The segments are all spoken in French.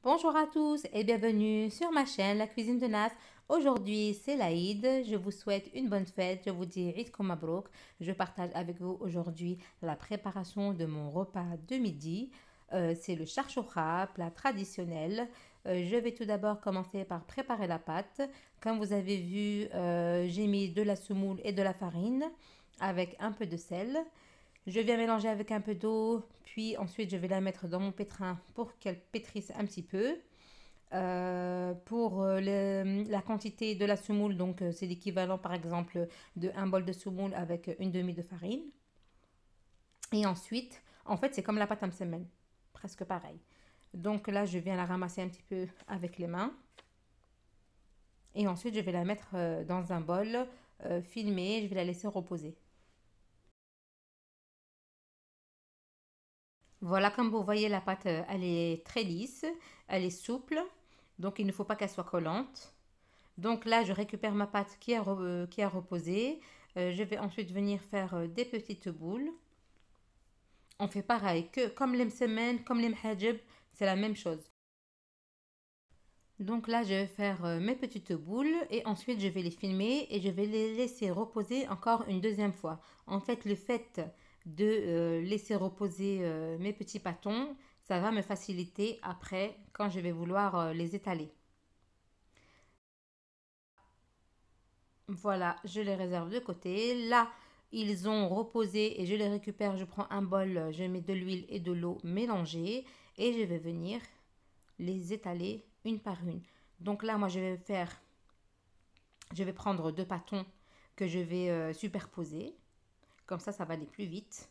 Bonjour à tous et bienvenue sur ma chaîne La Cuisine de Nas. Aujourd'hui c'est l'Aïd, je vous souhaite une bonne fête, je vous dis Eid Mabrouk. Je partage avec vous aujourd'hui la préparation de mon repas de midi. C'est le charchoura, plat traditionnel. Je vais tout d'abord commencer par préparer la pâte. Comme vous avez vu, j'ai mis de la semoule et de la farine avec un peu de sel. Je viens mélanger avec un peu d'eau, puis ensuite je vais la mettre dans mon pétrin pour qu'elle pétrisse un petit peu. Pour la quantité de la semoule, donc c'est l'équivalent par exemple de un bol de semoule avec une demi de farine. Et ensuite, en fait, c'est comme la pâte à msemen, presque pareil. Donc là, je viens la ramasser un petit peu avec les mains. Et ensuite, je vais la mettre dans un bol filmé, je vais la laisser reposer. Voilà, comme vous voyez, la pâte, elle est très lisse, elle est souple, donc il ne faut pas qu'elle soit collante. Donc là, je récupère ma pâte qui a reposé. Je vais ensuite venir faire des petites boules. On fait pareil, que comme les msemen, comme les mhajib, c'est la même chose. Donc là, je vais faire mes petites boules et ensuite je vais les filmer et je vais les laisser reposer encore une deuxième fois. En fait, le fait de laisser reposer mes petits pâtons, ça va me faciliter après quand je vais vouloir les étaler. Voilà, je les réserve de côté. Là, ils ont reposé et je les récupère. Je prends un bol, je mets de l'huile et de l'eau mélangée et je vais venir les étaler une par une. Donc là, moi, je vais prendre deux pâtons que je vais superposer. Comme ça va aller plus vite.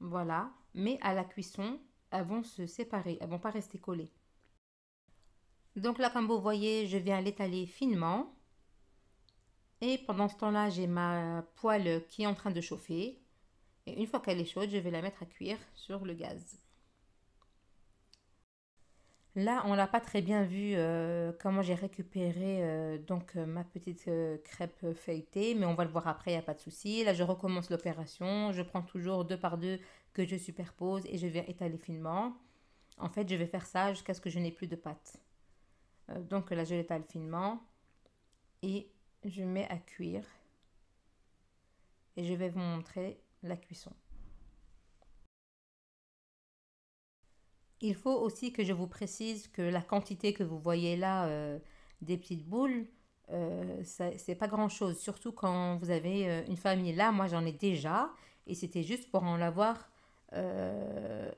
Voilà. Mais à la cuisson, elles vont se séparer. Elles vont pas rester collées. Donc là, comme vous voyez, je viens l'étaler finement. Et pendant ce temps-là, j'ai ma poêle qui est en train de chauffer. Et une fois qu'elle est chaude, je vais la mettre à cuire sur le gaz. Là, on l'a pas très bien vu comment j'ai récupéré ma petite crêpe feuilletée, mais on va le voir après, il n'y a pas de souci. Là, je recommence l'opération. Je prends toujours deux par deux que je superpose et je viens étaler finement. En fait, je vais faire ça jusqu'à ce que je n'ai plus de pâte. Donc là, je l'étale finement et je mets à cuire. Et je vais vous montrer la cuisson. Il faut aussi que je vous précise que la quantité que vous voyez là des petites boules, c'est pas grand chose, surtout quand vous avez une famille. Là, moi j'en ai déjà et c'était juste pour en avoir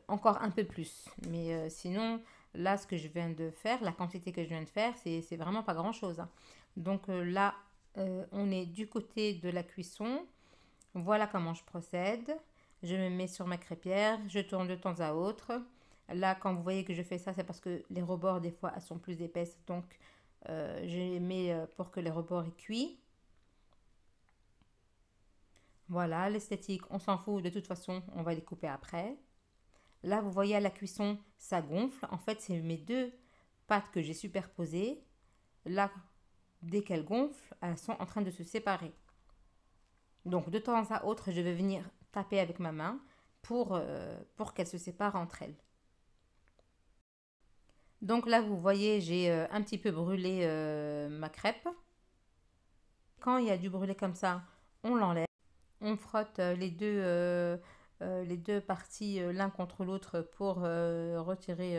encore un peu plus. Mais sinon, là, ce que je viens de faire, la quantité que je viens de faire, c'est vraiment pas grand chose, hein. Donc là, on est du côté de la cuisson. Voilà comment je procède. Je me mets sur ma crêpière, je tourne de temps à autre. Là, quand vous voyez que je fais ça, c'est parce que les rebords, des fois, elles sont plus épaisses. Donc, je les mets pour que les rebords aient cuit. Voilà, l'esthétique, on s'en fout. De toute façon, on va les couper après. Là, vous voyez à la cuisson, ça gonfle. En fait, c'est mes deux pâtes que j'ai superposées. Là, dès qu'elles gonflent, elles sont en train de se séparer. Donc, de temps à autre, je vais venir taper avec ma main pour qu'elles se séparent entre elles. Donc là, vous voyez, j'ai un petit peu brûlé ma crêpe. Quand il y a du brûlé comme ça, on l'enlève. On frotte les deux parties l'un contre l'autre pour retirer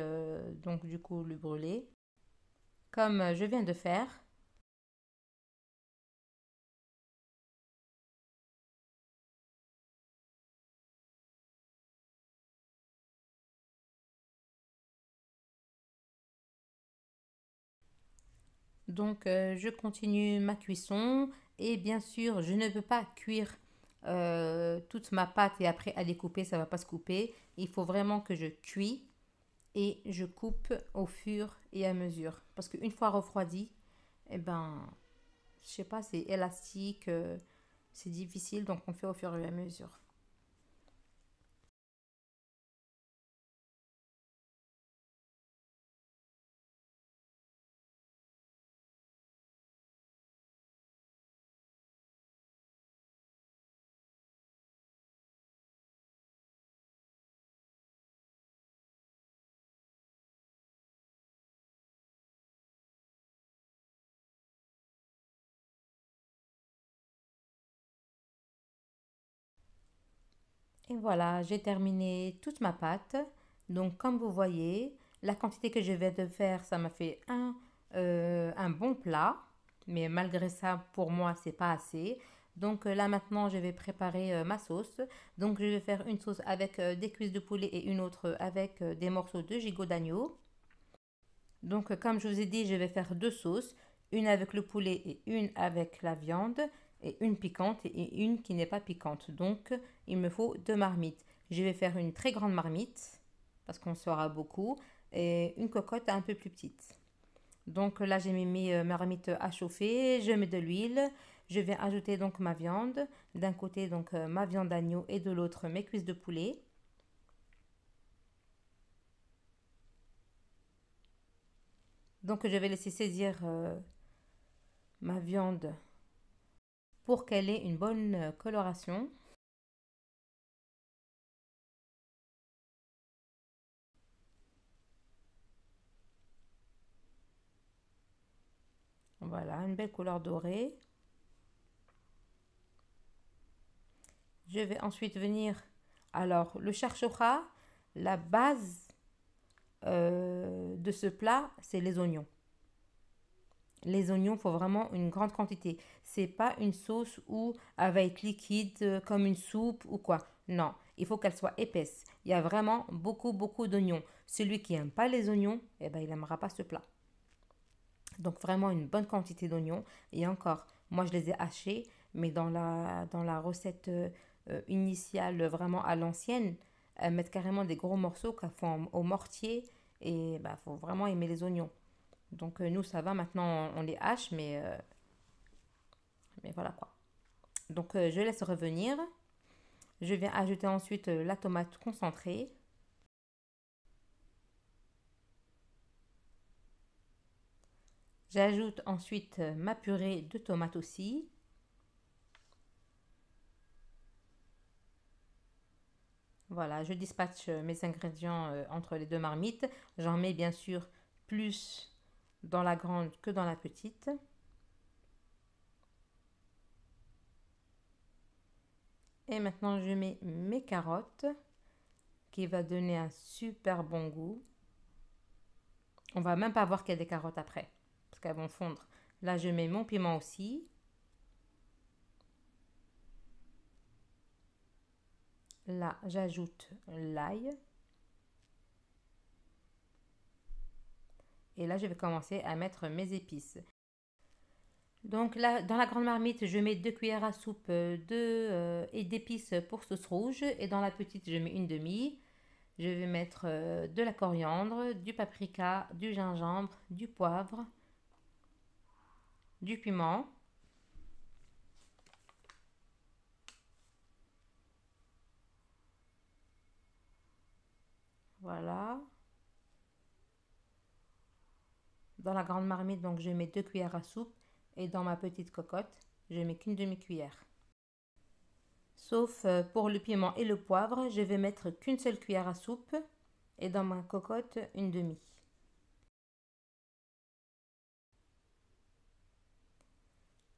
donc du coup le brûlé. Comme je viens de faire. Donc je continue ma cuisson et bien sûr je ne peux pas cuire toute ma pâte et après aller couper, ça va pas se couper. Il faut vraiment que je cuis et je coupe au fur et à mesure. Parce qu'une fois refroidi, eh ben, je sais pas, c'est élastique, c'est difficile, donc on fait au fur et à mesure. Et voilà, j'ai terminé toute ma pâte. Donc, comme vous voyez, la quantité que je vais de faire, ça m'a fait un bon plat. Mais malgré ça, pour moi, c'est pas assez. Donc là maintenant, je vais préparer ma sauce. Donc je vais faire une sauce avec des cuisses de poulet et une autre avec des morceaux de gigot d'agneau. Donc comme je vous ai dit, je vais faire deux sauces, une avec le poulet et une avec la viande, et une piquante et une qui n'est pas piquante. Donc il me faut deux marmites. Je vais faire une très grande marmite parce qu'on sera beaucoup et une cocotte un peu plus petite. Donc là, j'ai mis mes marmites à chauffer, je mets de l'huile, je vais ajouter donc ma viande, d'un côté donc ma viande d'agneau et de l'autre mes cuisses de poulet. Donc je vais laisser saisir ma viande pour qu'elle ait une bonne coloration. Voilà, une belle couleur dorée. Je vais ensuite venir, alors le charchocha, la base de ce plat, c'est les oignons. Les oignons, il faut vraiment une grande quantité. C'est pas une sauce où elle va être liquide comme une soupe ou quoi. Non, il faut qu'elle soit épaisse. Il y a vraiment beaucoup, beaucoup d'oignons. Celui qui n'aime pas les oignons, eh ben, il n'aimera pas ce plat. Donc vraiment une bonne quantité d'oignons. Et encore, moi je les ai hachés, mais dans la recette initiale, vraiment à l'ancienne, elles mettent carrément des gros morceaux qu'elles font au mortier. Et il faut vraiment aimer les oignons. Donc nous, ça va, maintenant on les hache, mais voilà quoi. Donc je laisse revenir. Je viens ajouter ensuite la tomate concentrée. J'ajoute ensuite ma purée de tomates aussi. Voilà, je dispatche mes ingrédients entre les deux marmites. J'en mets bien sûr plus dans la grande que dans la petite. Et maintenant, je mets mes carottes qui va donner un super bon goût. On va même pas voir qu'il y a des carottes après parce qu'elles vont fondre. Là, je mets mon piment aussi. Là, j'ajoute l'ail. Et là, je vais commencer à mettre mes épices. Donc là, dans la grande marmite, je mets 2 cuillères à soupe et d'épices pour sauce rouge. Et dans la petite, je mets une demi. Je vais mettre de la coriandre, du paprika, du gingembre, du poivre, du piment. Voilà. Dans la grande marmite, donc je mets 2 cuillères à soupe. Et dans ma petite cocotte, je mets qu'une demi-cuillère. Sauf pour le piment et le poivre, je vais mettre qu'une seule cuillère à soupe. Et dans ma cocotte, une demi.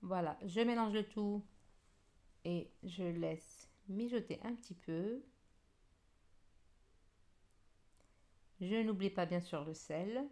Voilà, je mélange le tout et je laisse mijoter un petit peu. Je n'oublie pas bien sûr le sel.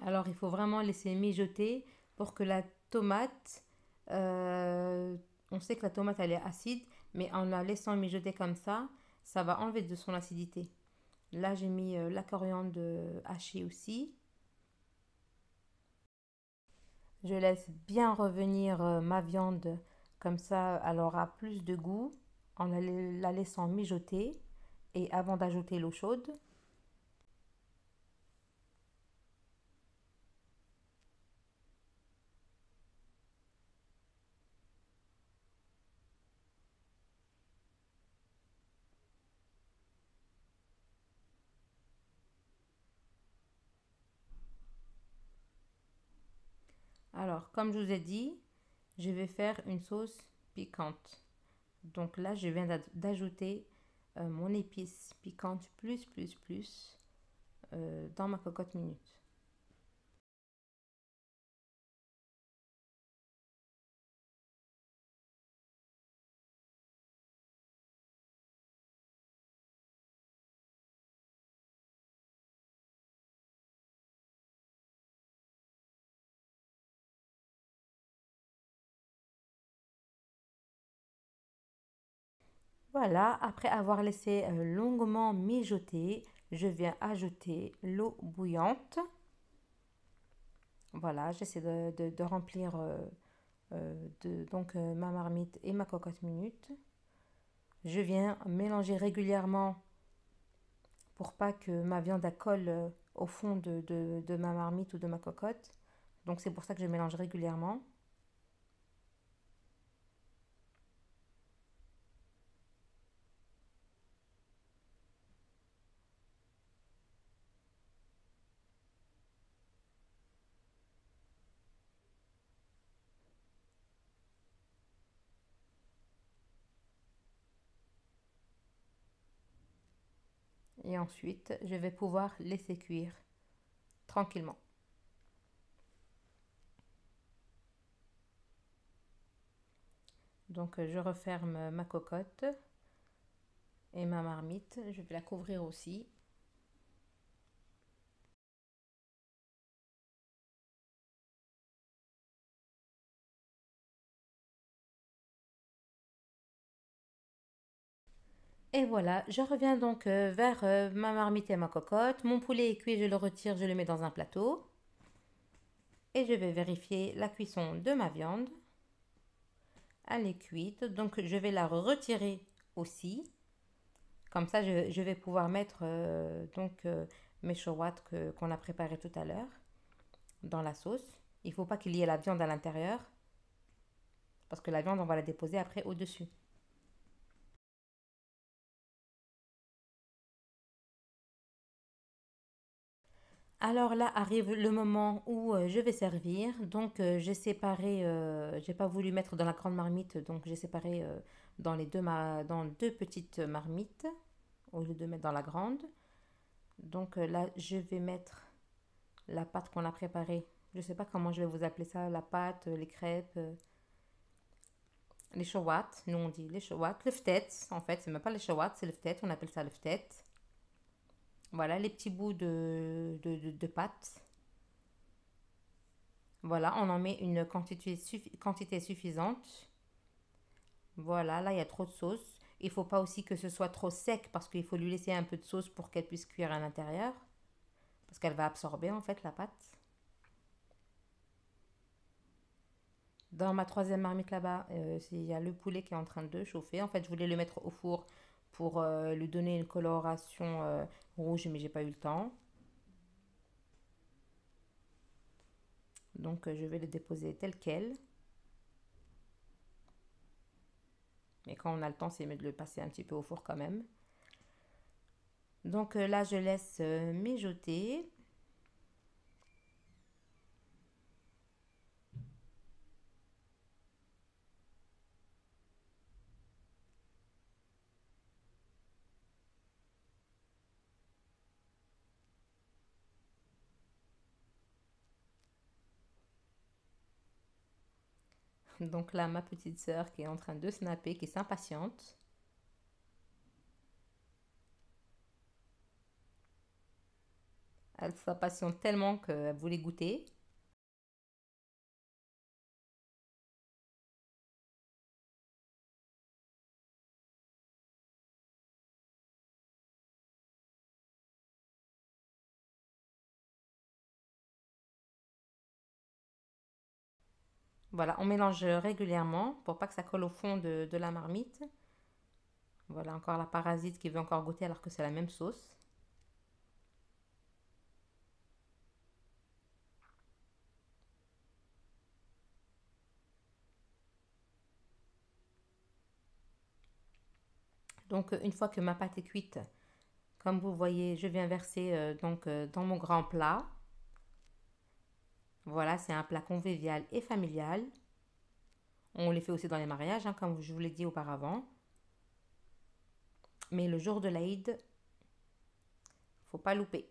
Alors il faut vraiment laisser mijoter pour que la tomate, euh, on sait que la tomate elle est acide, mais en la laissant mijoter comme ça va enlever de son acidité. Là j'ai mis la coriandre hachée aussi. Je laisse bien revenir ma viande, comme ça elle aura plus de goût en la laissant mijoter et avant d'ajouter l'eau chaude. Alors comme je vous ai dit, je vais faire une sauce piquante. Donc là, je viens d'ajouter mon épice piquante plus dans ma cocotte minute. Voilà, après avoir laissé longuement mijoter, je viens ajouter l'eau bouillante. Voilà, j'essaie de remplir ma marmite et ma cocotte minute. Je viens mélanger régulièrement pour pas que ma viande colle au fond de ma marmite ou de ma cocotte. Donc c'est pour ça que je mélange régulièrement. Et ensuite, je vais pouvoir laisser cuire tranquillement. Donc je referme ma cocotte et ma marmite. Je vais la couvrir aussi. Et voilà, je reviens donc vers ma marmite et ma cocotte. Mon poulet est cuit, je le retire, je le mets dans un plateau. Et je vais vérifier la cuisson de ma viande. Elle est cuite, donc je vais la retirer aussi. Comme ça, je vais pouvoir mettre mes chowates qu'on a préparés tout à l'heure dans la sauce. Il ne faut pas qu'il y ait la viande à l'intérieur parce que la viande, on va la déposer après au-dessus. Alors là arrive le moment où je vais servir. Donc j'ai séparé, j'ai pas voulu mettre dans la grande marmite, donc j'ai séparé dans deux petites marmites au lieu de mettre dans la grande. Donc là je vais mettre la pâte qu'on a préparée. Je sais pas comment je vais vous appeler ça, la pâte, les crêpes, les chawat. Nous on dit les chawat, le ftet en fait, c'est même pas les chawat, c'est le ftet, on appelle ça le ftet. Voilà les petits bouts de pâte. Voilà, on en met une quantité suffisante. Voilà, là il y a trop de sauce. Il ne faut pas aussi que ce soit trop sec parce qu'il faut lui laisser un peu de sauce pour qu'elle puisse cuire à l'intérieur. Parce qu'elle va absorber en fait la pâte. Dans ma troisième marmite là-bas, il y a le poulet qui est en train de chauffer. En fait, je voulais le mettre au four pour lui donner une coloration rouge, mais j'ai pas eu le temps. Donc, je vais le déposer tel quel. Mais quand on a le temps, c'est mieux de le passer un petit peu au four quand même. Donc là, je laisse mijoter. Donc là, ma petite sœur qui est en train de snapper, qui s'impatiente. Elle s'impatiente tellement qu'elle voulait goûter. Voilà, on mélange régulièrement pour pas que ça colle au fond de la marmite. Voilà encore la parasite qui veut encore goûter alors que c'est la même sauce. Donc une fois que ma pâte est cuite, comme vous voyez, je viens verser dans mon grand plat. Voilà, c'est un plat convivial et familial. On les fait aussi dans les mariages, hein, comme je vous l'ai dit auparavant. Mais le jour de l'Aïd, faut pas louper.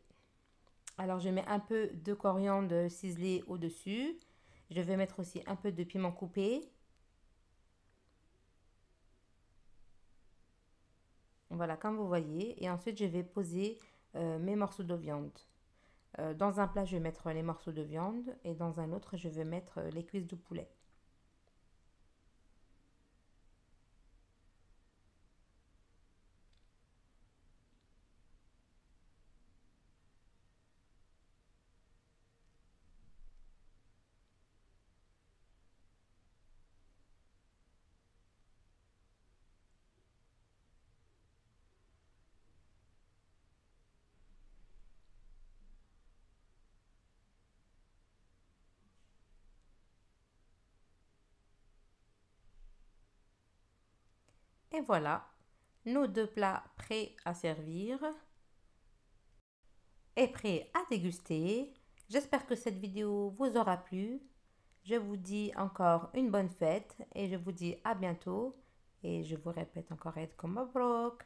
Alors je mets un peu de coriandre ciselée au-dessus. Je vais mettre aussi un peu de piment coupé. Voilà, comme vous voyez. Et ensuite, je vais poser mes morceaux de viande. Dans un plat, je vais mettre les morceaux de viande et dans un autre, je vais mettre les cuisses de poulet. Et voilà, nos deux plats prêts à servir et prêts à déguster. J'espère que cette vidéo vous aura plu. Je vous dis encore une bonne fête et je vous dis à bientôt. Et je vous répète encore, Eid Mabrok.